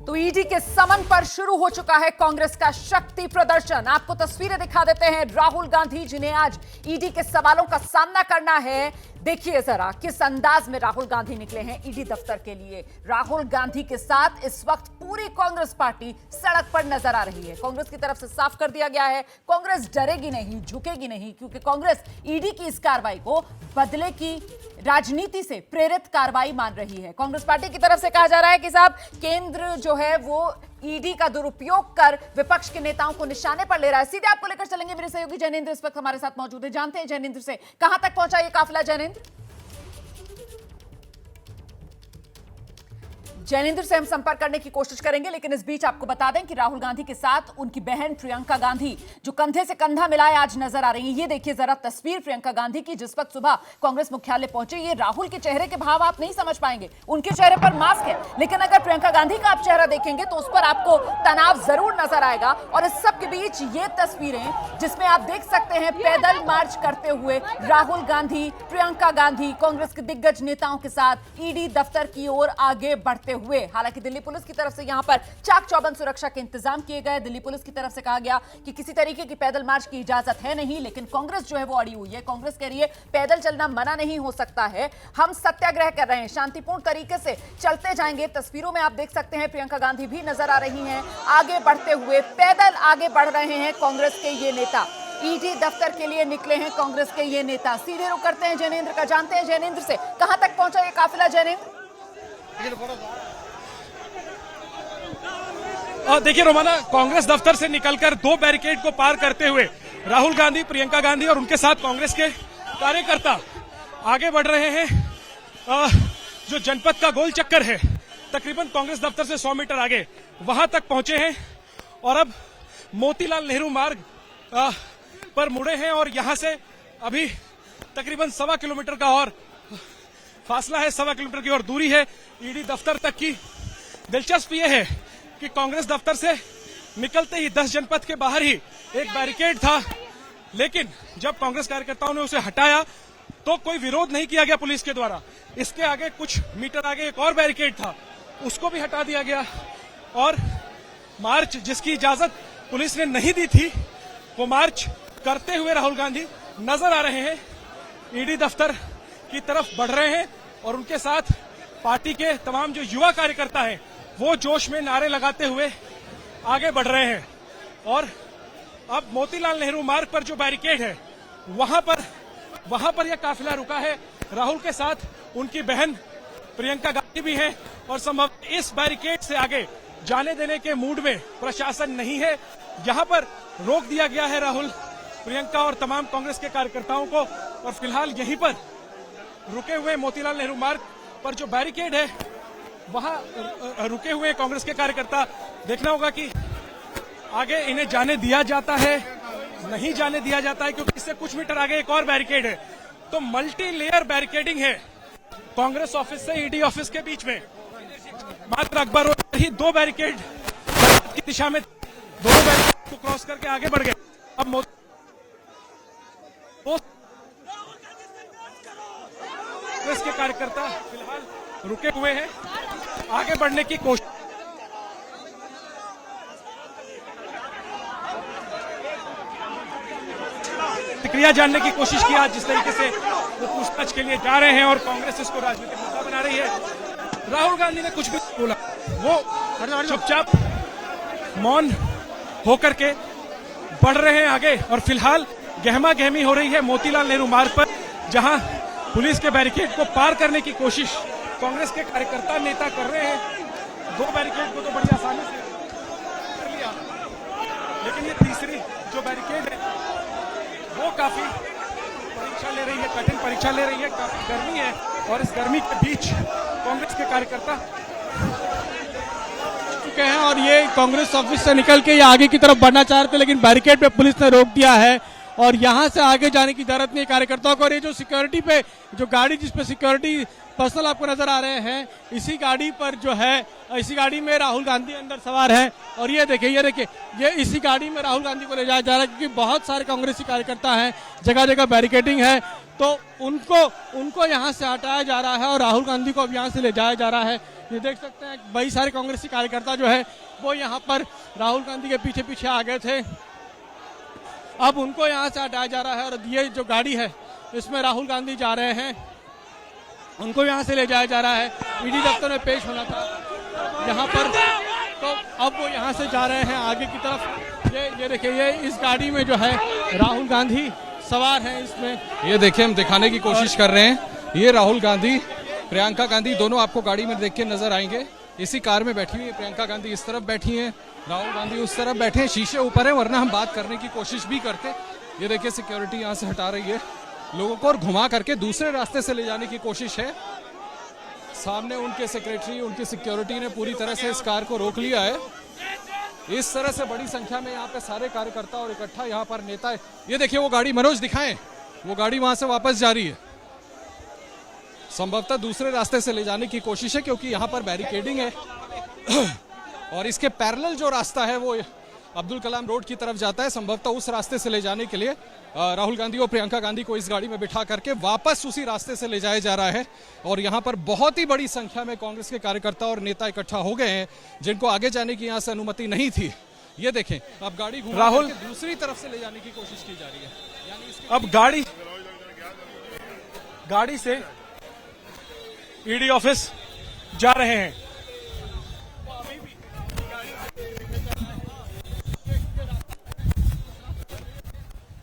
तो ईडी के समन पर शुरू हो चुका है कांग्रेस का शक्ति प्रदर्शन। आपको तस्वीरें दिखा देते हैं। राहुल गांधी जिन्हें आज ईडी के सवालों का सामना करना है, देखिए जरा किस अंदाज में राहुल गांधी निकले हैं ईडी दफ्तर के लिए। राहुल गांधी के साथ इस वक्त पूरी कांग्रेस पार्टी सड़क पर नजर आ रही है। कांग्रेस की तरफ से साफ कर दिया गया है, कांग्रेस डरेगी नहीं, झुकेगी नहीं, क्योंकि कांग्रेस ईडी की इस कार्रवाई को बदले की राजनीति से प्रेरित कार्रवाई मान रही है। कांग्रेस पार्टी की तरफ से कहा जा रहा है कि साहब केंद्र जो है वो ईडी का दुरुपयोग कर विपक्ष के नेताओं को निशाने पर ले रहा है। सीधे आपको लेकर चलेंगे, मेरे सहयोगी जैनेंद्र इस वक्त हमारे साथ मौजूद है। जानते हैं जैनेंद्र से कहां तक पहुंचा ये काफिला। जैनेंद्र से हम संपर्क करने की कोशिश करेंगे, लेकिन इस बीच आपको बता दें कि राहुल गांधी के साथ उनकी बहन प्रियंका गांधी जो कंधे से कंधा मिलाए आज नजर आ रही है। ये देखिए जरा तस्वीर प्रियंका गांधी की, जिस वक्त सुबह कांग्रेस मुख्यालय पहुंचे। ये राहुल के चेहरे के भाव आप नहीं समझ पाएंगे, उनके चेहरे पर मास्क है, लेकिन अगर प्रियंका गांधी का आप चेहरा देखेंगे तो उस पर आपको तनाव जरूर नजर आएगा। और इस सब के बीच ये तस्वीरें जिसमें आप देख सकते हैं पैदल मार्च करते हुए राहुल गांधी, प्रियंका गांधी कांग्रेस के दिग्गज नेताओं के साथ ईडी दफ्तर की ओर आगे बढ़ते हुए। हालांकि दिल्ली पुलिस की तरफ से यहां पर चाक चौबंद सुरक्षा के इंतजाम किए गए। दिल्ली पुलिस की तरफ से कहा गया कि किसी तरीके की पैदल मार्च की इजाजत है नहीं, लेकिन कांग्रेस जो है वो अड़ी हुई है। कांग्रेस कह रही है पैदल चलना मना नहीं हो सकता है, हम सत्याग्रह कर रहे हैं, शांतिपूर्ण तरीके से चलते जाएंगे। तस्वीरों में आप देख सकते हैं प्रियंका गांधी भी नजर आ रही हैं आगे बढ़ते हुए, पैदल आगे बढ़ रहे हैं कांग्रेस के ये नेता। ईडी दफ्तर के लिए निकले हैं कांग्रेस के ये नेता। सीधे रुख करते हैं जैनेंद्र का, जानते हैं जैनेंद्र से कहां तक पहुंचा ये काफिला। जैनेंद्र देखिए रोमाना, कांग्रेस दफ्तर से निकलकर दो बैरिकेड को पार करते हुए राहुल गांधी, प्रियंका गांधी और उनके साथ कांग्रेस के कार्यकर्ता आगे बढ़ रहे हैं। जो जनपद का गोल चक्कर है, तकरीबन कांग्रेस दफ्तर से 100 मीटर आगे वहां तक पहुंचे हैं और अब मोतीलाल नेहरू मार्ग पर मुड़े हैं। और यहां से अभी तकरीबन 1.25 किलोमीटर का और फासला है, 1.25 किलोमीटर की और दूरी है ईडी दफ्तर तक की। दिलचस्प यह है कि कांग्रेस दफ्तर से निकलते ही 10 जनपद के बाहर ही एक बैरिकेड था, लेकिन जब कांग्रेस कार्यकर्ताओं ने उसे हटाया तो कोई विरोध नहीं किया गया पुलिस के द्वारा। इसके आगे कुछ मीटर आगे एक और बैरिकेड था, उसको भी हटा दिया गया। और मार्च जिसकी इजाजत पुलिस ने नहीं दी थी, वो मार्च करते हुए राहुल गांधी नजर आ रहे हैं, ईडी दफ्तर की तरफ बढ़ रहे हैं। और उनके साथ पार्टी के तमाम जो युवा कार्यकर्ता हैं वो जोश में नारे लगाते हुए आगे बढ़ रहे हैं। और अब मोतीलाल नेहरू मार्ग पर जो बैरिकेड है वहां पर यह काफिला रुका है। राहुल के साथ उनकी बहन प्रियंका गांधी भी है और संभव इस बैरिकेड से आगे जाने देने के मूड में प्रशासन नहीं है। यहां पर रोक दिया गया है राहुल, प्रियंका और तमाम कांग्रेस के कार्यकर्ताओं को। और फिलहाल यहीं पर रुके हुए मोतीलाल नेहरू मार्ग पर जो बैरिकेड है वहां रुके हुए कांग्रेस के कार्यकर्ता। देखना होगा कि आगे इन्हें जाने दिया जाता है, नहीं जाने दिया जाता है, क्योंकि इससे कुछ मीटर आगे एक और बैरिकेड है। तो मल्टी लेयर बैरिकेडिंग है कांग्रेस ऑफिस से ईडी ऑफिस के बीच में। मात्र अकबर ही 2 बैरिकेड की दिशा में, दोनों बैरिकेड को क्रॉस करके आगे बढ़ गए। अब कांग्रेस के कार्यकर्ता फिलहाल रुके हुए हैं, आगे बढ़ने की कोशिश। प्रतिक्रिया जानने की कोशिश की आज, जिस तरीके से वो पूछताछ के लिए जा रहे हैं और कांग्रेस इसको राजनीतिक मुद्दा बना रही है। राहुल गांधी ने कुछ भी बोला, वो चुपचाप मौन होकर के बढ़ रहे हैं आगे। और फिलहाल गहमा गहमी हो रही है मोतीलाल नेहरू मार्ग पर, जहां पुलिस के बैरिकेड को पार करने की कोशिश कांग्रेस के कार्यकर्ता नेता कर रहे हैं। 2 बैरिकेड को तो बड़ी आसानी से कर लिया, लेकिन ये तीसरी जो बैरिकेड है वो काफी परीक्षा ले रही है, कठिन परीक्षा ले रही है। काफी गर्मी है और इस गर्मी के बीच कांग्रेस के कार्यकर्ता चुके हैं और ये कांग्रेस ऑफिस से निकल के ये आगे की तरफ बढ़ना चाह रहे थे, लेकिन बैरिकेड पे पुलिस ने रोक दिया है और यहां से आगे जाने की जरूरत नहीं कार्यकर्ताओं को। और ये जो सिक्योरिटी पे जो गाड़ी जिसपे सिक्योरिटी पर्सनल आपको नजर आ रहे हैं, इसी गाड़ी पर जो है, इसी गाड़ी में राहुल गांधी अंदर सवार है। और ये देखिए ये इसी गाड़ी में राहुल गांधी को ले जाया जा रहा है, क्योंकि बहुत सारे कांग्रेसी कार्यकर्ता हैं, जगह जगह बैरिकेडिंग है, तो उनको यहाँ से हटाया जा रहा है और राहुल गांधी को अब यहाँ से ले जाया जा रहा है। ये देख सकते हैं कई सारे कांग्रेसी कार्यकर्ता जो है वो यहाँ पर राहुल गांधी के पीछे पीछे आ गए थे। अब उनको यहाँ से हटाया जा रहा है और ये जो गाड़ी है इसमें राहुल गांधी जा रहे हैं, उनको यहाँ से ले जाया जा रहा है। ईडी दफ्तर में पेश होना था यहाँ पर, तो अब वो यहाँ से जा रहे हैं आगे की तरफ। ये देखिए, ये इस गाड़ी में जो है राहुल गांधी सवार हैं इसमें। ये देखिए, हम दिखाने की कोशिश कर रहे हैं। ये राहुल गांधी, प्रियंका गांधी दोनों आपको गाड़ी में देख के नजर आएंगे। इसी कार में बैठी हुई है प्रियंका गांधी, इस तरफ बैठी हैं, राहुल गांधी उस तरफ बैठे हैं। शीशे ऊपर है, वरना हम बात करने की कोशिश भी करते। ये देखिए, सिक्योरिटी यहाँ से हटा रही है लोगों को और घुमा करके दूसरे रास्ते से ले जाने की कोशिश है। सामने उनके सेक्रेटरी, उनकी सिक्योरिटी ने पूरी तरह से इस कार को रोक लिया है। इस तरह से बड़ी संख्या में यहाँ पे सारे कार्यकर्ता और इकट्ठा यहाँ पर नेता है। ये देखिए वो गाड़ी, मनोज दिखाएं, वो गाड़ी वहां से वापस जा रही है। संभवतः दूसरे रास्ते से ले जाने की कोशिश है क्योंकि यहाँ पर बैरिकेडिंग है और इसके पैरेलल जो रास्ता है वो अब्दुल कलाम रोड की तरफ जाता है। संभवतः उस रास्ते से ले जाने के लिए राहुल गांधी और प्रियंका गांधी को इस गाड़ी में बिठा करके वापस उसी रास्ते से ले जाया जा रहा है। और यहाँ पर बहुत ही बड़ी संख्या में कांग्रेस के कार्यकर्ता और नेता इकट्ठा हो गए हैं जिनको आगे जाने की यहाँ से अनुमति नहीं थी। ये देखें, अब गाड़ी राहुल दूसरी तरफ से ले जाने की कोशिश की जा रही है। यानी अब गाड़ी से ईडी ऑफिस जा रहे हैं।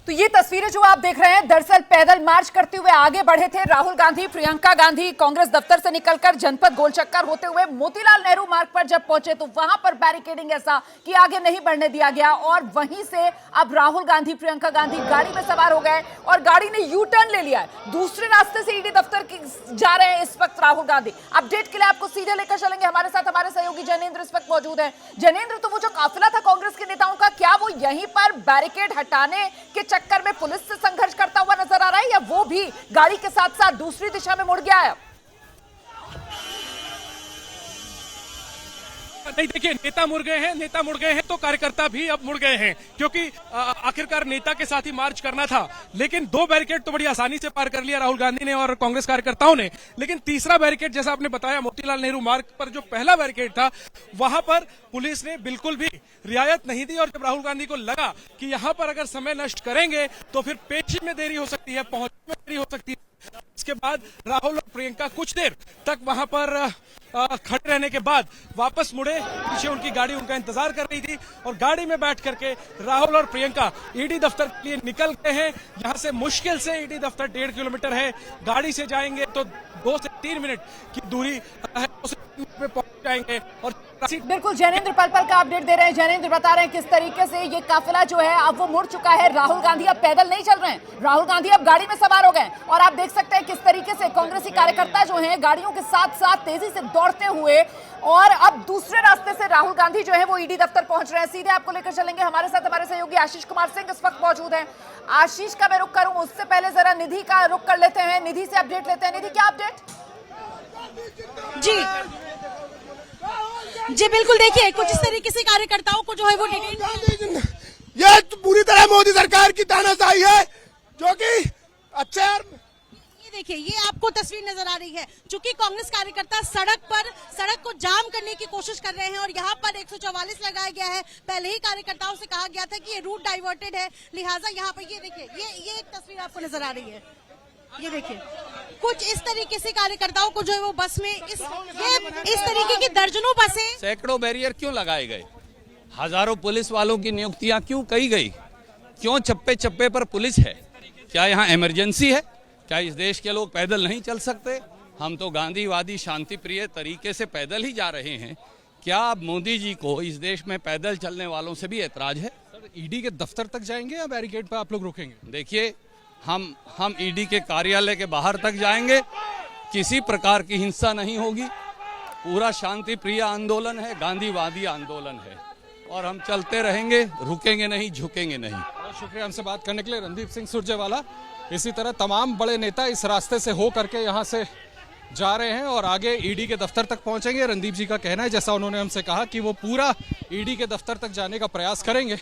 तो ये तस्वीरें जो आप देख रहे हैं, दरअसल पैदल मार्च करते हुए आगे बढ़े थे राहुल गांधी, प्रियंका गांधी। कांग्रेस दफ्तर से निकलकर जनपद गोलचक्कर होते हुए मोतीलाल नेहरू मार्ग पर जब पहुंचे तो वहां पर बैरिकेडिंग ऐसा कि आगे नहीं बढ़ने दिया गया और वहीं से अब राहुल गांधी, प्रियंका गांधी गाड़ी में सवार हो गए और गाड़ी ने यू टर्न ले लिया है। दूसरे रास्ते से ईडी दफ्तर की जा रहे हैं इस वक्त राहुल गांधी। अपडेट के लिए आपको सीधे लेकर चलेंगे, हमारे साथ हमारे सहयोगी जैनेंद्र इस वक्त मौजूद है। जैनेंद्र, तो वो जो काफिला था कांग्रेस के नेताओं का, क्या वो यहीं पर बैरिकेड हटाने के चक्कर में पुलिस से संघर्ष करता हुआ नजर आ रहा है या वो भी गाड़ी के साथ साथ दूसरी दिशा में मुड़ गया है? नहीं, देखिए, नेता मुड़ गए हैं तो कार्यकर्ता भी अब मुड़ गए हैं क्योंकि आखिरकार नेता के साथ ही मार्च करना था। लेकिन दो बैरिकेड तो बड़ी आसानी से पार कर लिया राहुल गांधी ने और कांग्रेस कार्यकर्ताओं ने। लेकिन तीसरा बैरिकेड, जैसा आपने बताया, मोतीलाल नेहरू मार्ग पर जो पहला बैरिकेड था वहां पर पुलिस ने बिल्कुल भी रियायत नहीं दी और जब राहुल गांधी को लगा कि यहां पर अगर समय नष्ट करेंगे तो फिर पेशी में देरी हो सकती है, पहुंचने में देरी हो सकती है। इसके बाद राहुल और प्रियंका कुछ देर तक वहां पर खड़े रहने के बाद वापस मुड़े। पीछे उनकी गाड़ी उनका इंतजार कर रही थी और गाड़ी में बैठ करके राहुल और प्रियंका ईडी दफ्तर के लिए निकल गए हैं। यहां से मुश्किल से ईडी दफ्तर 1.5 किलोमीटर है, गाड़ी से जाएंगे तो 2 से 3 मिनट की दूरी है, 2 से 3 मिनट में पहुंच जाएंगे। और बिल्कुल, जैनेंद्र पल पल का अपडेट दे रहे हैं। जैनेंद्र बता रहे हैं किस तरीके से ये काफिला जो है अब वो मुड़ चुका है। राहुल गांधी अब पैदल नहीं चल रहे हैं, राहुल गांधी अब गाड़ी में सवार हो गए और आप देख सकते हैं किस तरीके से कांग्रेसी कार्यकर्ता जो हैं गाड़ियों के साथ साथ तेजी से दौड़ते हुए और अब दूसरे रास्ते से राहुल गांधी जो है वो ईडी दफ्तर पहुंच रहे हैं। सीधे आपको लेकर चलेंगे, हमारे साथ हमारे सहयोगी आशीष कुमार सिंह इस वक्त मौजूद हैं। आशीष का मैं रुख करूं उससे पहले जरा निधि का रुख कर लेते हैं, निधि से अपडेट लेते हैं। निधि, क्या अपडेट? जी बिल्कुल, देखिए कुछ इस तरीके से कार्यकर्ताओं को जो है वो ये तो पूरी तरह मोदी सरकार की तानाशाही है जो कि अच्छे। ये देखिए, ये आपको तस्वीर नजर आ रही है। चूंकि कांग्रेस कार्यकर्ता सड़क को जाम करने की कोशिश कर रहे हैं और यहाँ पर 144 लगाया गया है। पहले ही कार्यकर्ताओं से कहा गया था कि ये रूट डाइवर्टेड है, लिहाजा यहाँ पर ये देखिए, ये एक तस्वीर आपको नजर आ रही है। ये देखिए, कुछ इस तरीके से कार्यकर्ताओं को जो है वो बस में इस तरीके की दर्जनों बसें, सैकड़ों बैरियर क्यों लगाए गए, हजारों पुलिस वालों की नियुक्तियां क्यों की गई, क्यों चप्पे चप्पे पर पुलिस है? क्या यहाँ इमरजेंसी है? क्या इस देश के लोग पैदल नहीं चल सकते? हम तो गांधीवादी शांति प्रिय तरीके से पैदल ही जा रहे हैं। क्या अब मोदी जी को इस देश में पैदल चलने वालों से भी ऐतराज है? सर, ईडी के दफ्तर तक जाएंगे या बैरिकेड पर आप लोग रुकेंगे? देखिए, हम ईडी के कार्यालय के बाहर तक जाएंगे, किसी प्रकार की हिंसा नहीं होगी, पूरा शांति प्रिय आंदोलन है, गांधीवादी आंदोलन है और हम चलते रहेंगे, रुकेंगे नहीं, झुकेंगे नहीं। बहुत शुक्रिया हमसे बात करने के लिए, रणदीप सिंह सुरजेवाला। इसी तरह तमाम बड़े नेता इस रास्ते से हो करके यहाँ से जा रहे हैं और आगे ईडी के दफ्तर तक पहुंचेंगे। रणदीप जी का कहना है, जैसा उन्होंने हमसे कहा, कि वो पूरा ईडी के दफ्तर तक जाने का प्रयास करेंगे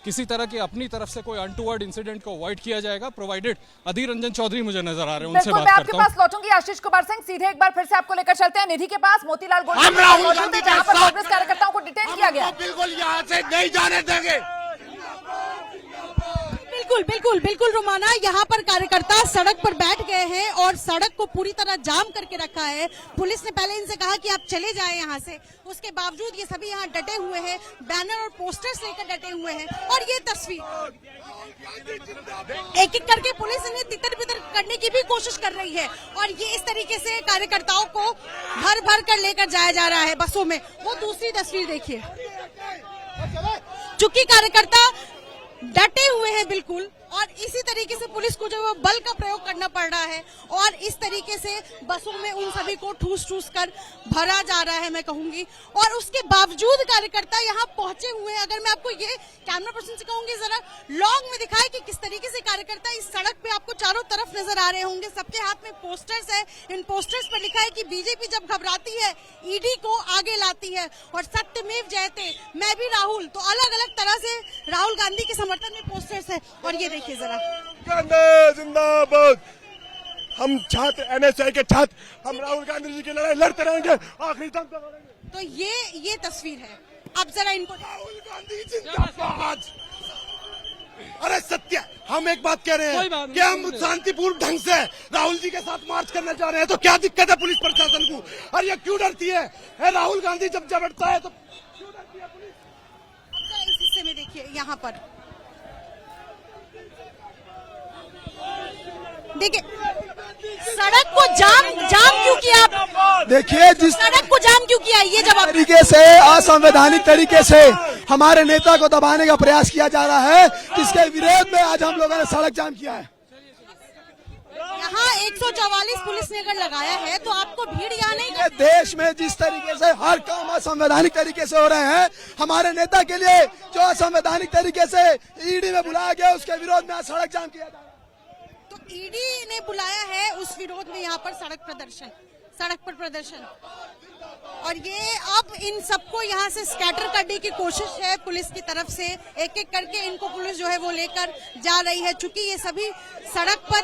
किसी तरह की अपनी तरफ से कोई अनटूवर्ड इंसिडेंट को अवॉइड किया जाएगा, प्रोवाइडेड अधीर रंजन चौधरी मुझे नजर आ रहे हैं, उनसे बिल्कुल, बात मैं आपके करता हूं। पास लौटूंगी। आशीष कुमार सिंह, सीधे एक बार फिर से आपको लेकर चलते हैं निधि के पास। मोतीलाल हम गोल्ड राहुल गांधी के जहां पर साथ- कांग्रेस कार्यकर्ताओं को डिटेन किया गया। बिल्कुल यहाँ से नहीं जाने देंगे। बिल्कुल बिल्कुल बिल्कुल रोमाना, यहाँ पर कार्यकर्ता सड़क पर बैठ गए हैं और सड़क को पूरी तरह जाम करके रखा है। पुलिस ने पहले इनसे कहा कि आप चले जाएं यहाँ से, उसके बावजूद ये सभी यहाँ डटे हुए हैं, बैनर और पोस्टर्स लेकर डटे हुए हैं। और ये तस्वीर एक एक करके पुलिस इन्हें तितर बितर करने की भी कोशिश कर रही है और ये इस तरीके से कार्यकर्ताओं को भर भर कर लेकर जाया जा रहा है बसों में। वो दूसरी तस्वीर देखिए, चूंकि कार्यकर्ता डटे हुए हैं बिल्कुल, और इसी तरीके से पुलिस को जो है बल का प्रयोग करना पड़ रहा है और इस तरीके से बसों में उन सभी को ठूस ठूस कर भरा जा रहा है मैं कहूंगी। और उसके बावजूद कार्यकर्ता यहाँ पहुंचे हुए हैं। अगर मैं आपको ये कैमरा पर्सन से कहूंगी जरा लॉन्ग में दिखाए कि किस तरीके से कार्यकर्ता इस सड़क पे आपको चारों तरफ नजर आ रहे होंगे। सबके हाथ में पोस्टर्स है, इन पोस्टर्स पर लिखा है कि बीजेपी जब घबराती है ईडी को आगे लाती है और सत्यमेव जयते, मैं भी राहुल, तो अलग अलग तरह से राहुल गांधी के समर्थन में पोस्टर्स है। और ये देखिए जरा, जिंदाबाद, हम छात्र एनएसआई के छात्र, हम राहुल गांधी जी की लड़ाई लड़ते रहेंगे आखिरी दम तक लड़ेंगे। तो ये तस्वीर है। अब जरा इनको राहुल गांधी जिंदाबाद। अरे सत्य, हम एक बात कह रहे हैं कि हम शांतिपूर्ण ढंग से राहुल जी के साथ मार्च करने जा रहे हैं, तो क्या दिक्कत है पुलिस प्रशासन को? और ये क्यों डरती है? राहुल गांधी जब डरता है तो क्यों डरती है पुलिस? अब जरा इस हिस्से में देखिए, यहाँ पर देखिए सड़क को जाम क्यों किया आप? देखिए जिस सड़क को जाम क्यों किया, ये जवाब। तरीके से असंवैधानिक तरीके से हमारे नेता को दबाने का प्रयास किया जा रहा है, जिसके विरोध में आज हम लोगों ने सड़क जाम किया है। यहाँ 144 पुलिस ने अगर लगाया है तो आपको भीड़ यहाँ नहीं ये देश में जिस तरीके से हर काम असंवैधानिक तरीके से हो रहे हैं, हमारे नेता के लिए जो असंवैधानिक तरीके से ईडी में बुलाया गया उसके विरोध में आज सड़क जाम किया जा रहा है। तो ईडी ने बुलाया है उस विरोध में यहाँ पर सड़क पर प्रदर्शन। और ये अब इन सबको यहाँ से स्कैटर करने की कोशिश है पुलिस की तरफ से। एक एक करके इनको पुलिस जो है वो लेकर जा रही है, चूंकि ये सभी सड़क पर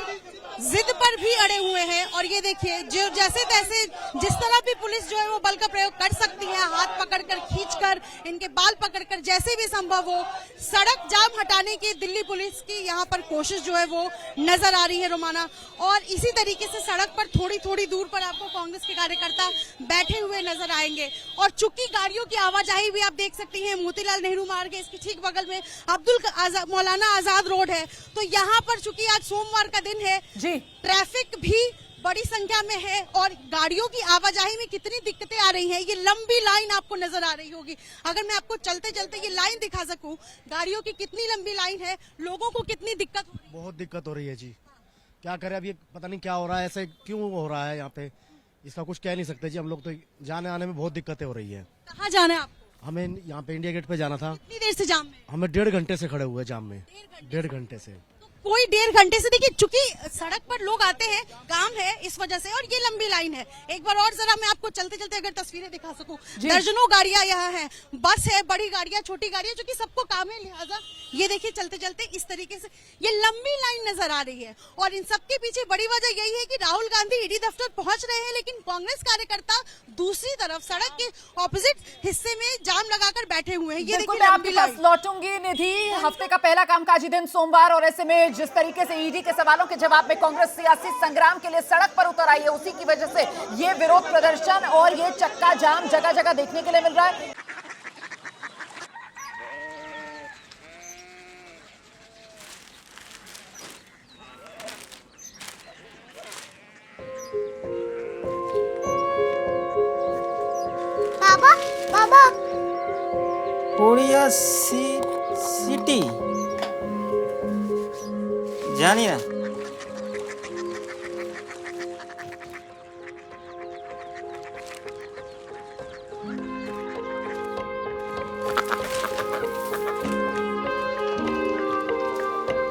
जिद पर भी अड़े हुए हैं। और ये देखिए, जो जैसे तैसे जिस तरह भी पुलिस जो है वो बल का प्रयोग कर सकती है, हाथ पकड़कर, खींचकर, इनके बाल पकड़कर, जैसे भी संभव हो सड़क जाम हटाने की दिल्ली पुलिस की यहाँ पर कोशिश जो है वो नजर आ रही है रोमाना। और इसी तरीके से सड़क पर थोड़ी थोड़ी दूर पर आपको कांग्रेस के कार्यकर्ता बैठे हुए नजर आएंगे। और चूंकि गाड़ियों की आवाजाही भी आप देख सकती हैं, मोतीलाल नेहरू मार्ग है, इसके ठीक बगल में मौलाना आजाद रोड है, तो यहाँ पर चूंकि आज सोमवार का दिन है जी, ट्रैफिक भी बड़ी संख्या में है और गाड़ियों की आवाजाही में कितनी दिक्कतें आ रही हैं, ये लंबी लाइन आपको नजर आ रही होगी। अगर मैं आपको चलते चलते ये लाइन दिखा सकूं, गाड़ियों की कितनी लंबी लाइन है, लोगों को कितनी दिक्कत हो रही है। बहुत दिक्कत हो रही है जी, क्या करें अब, ये पता नहीं क्या हो रहा है, ऐसे क्यों हो रहा है यहाँ पे, इसका कुछ कह नहीं सकते जी। हम लोग तो जाने आने में बहुत दिक्कतें हो रही है। कहाँ जाना है आपको? हमें यहाँ पे इंडिया गेट पे जाना था। कितनी देर से जाम में? हमें 1.5 घंटे से खड़े हुए जाम में, 1.5 घंटे से। कोई 1.5 घंटे से, देखिए चूंकि सड़क पर लोग आते हैं, काम है इस वजह से, और ये लंबी लाइन है। एक बार और जरा मैं आपको चलते चलते अगर तस्वीरें दिखा सकूं, दर्जनों गाड़ियां यहाँ हैं, बस है, बड़ी गाड़ियां, छोटी गाड़ियां, चूंकि सबको काम है, लिहाजा ये देखिए चलते चलते इस तरीके से ये लंबी लाइन नजर आ रही है। और इन सबके पीछे बड़ी वजह यही है कि राहुल गांधी ईडी दफ्तर पहुंच रहे हैं, लेकिन कांग्रेस कार्यकर्ता दूसरी तरफ सड़क के ऑपोजिट हिस्से में जाम लगाकर बैठे हुए हैं। ये बिल्कुल, देखिए मैं आपके पास लौटूंगी निधि। हफ्ते का पहला कामकाजी दिन सोमवार, और ऐसे में जिस तरीके से ईडी के सवालों के जवाब में कांग्रेस सियासी संग्राम के लिए सड़क पर उतर आई है, उसी की वजह से ये विरोध प्रदर्शन और ये चक्का जाम जगह जगह देखने के लिए मिल रहा है। बाबा बाबा कोरिया सिटी জানি না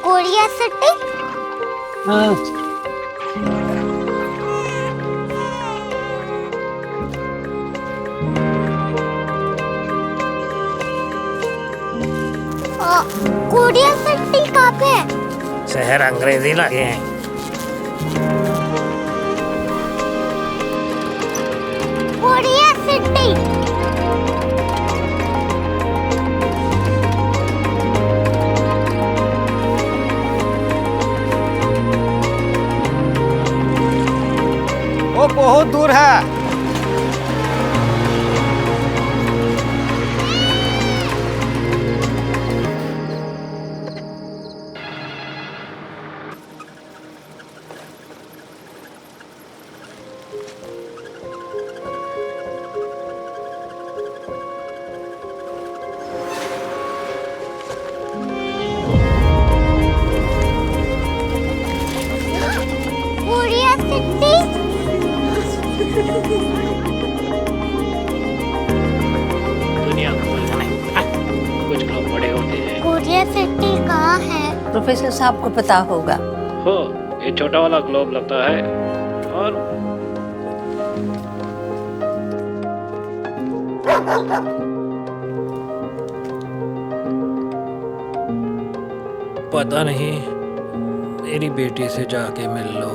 কোরিয়া সিটি হ্যাঁ ও कोरिया सिटी कहाँ पे है? शहर अंग्रेजी लगे हैं। Korea city. वो बहुत दूर है। Korea city. दुनिया को कुछ लोग बड़े होते हैं। कोरिया सिटी कहाँ है? प्रोफेसर साहब को पता होगा। हो, ये छोटा वाला ग्लोब लगता है और पता नहीं, मेरी बेटी से जाके मिल लो,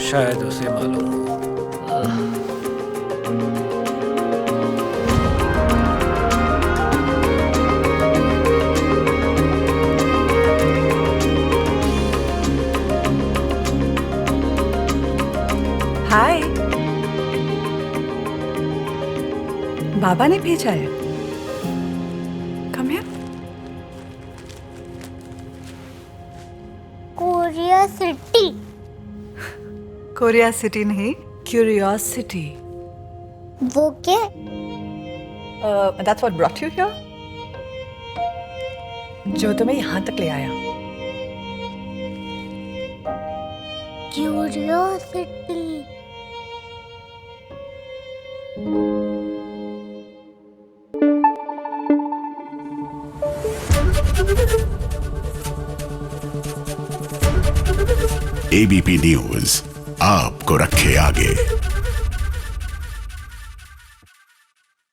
शायद उसे मालूम हो। हाय, बाबा ने भेजा है। Come here. Korea city. Korea city नहीं, क्यूरियोसिटी। वो क्या? That's what brought you here? जो तुम्हें यहाँ तक ले आया। क्यूरियोसिटी। एबीपी न्यूज आपको रखे आगे।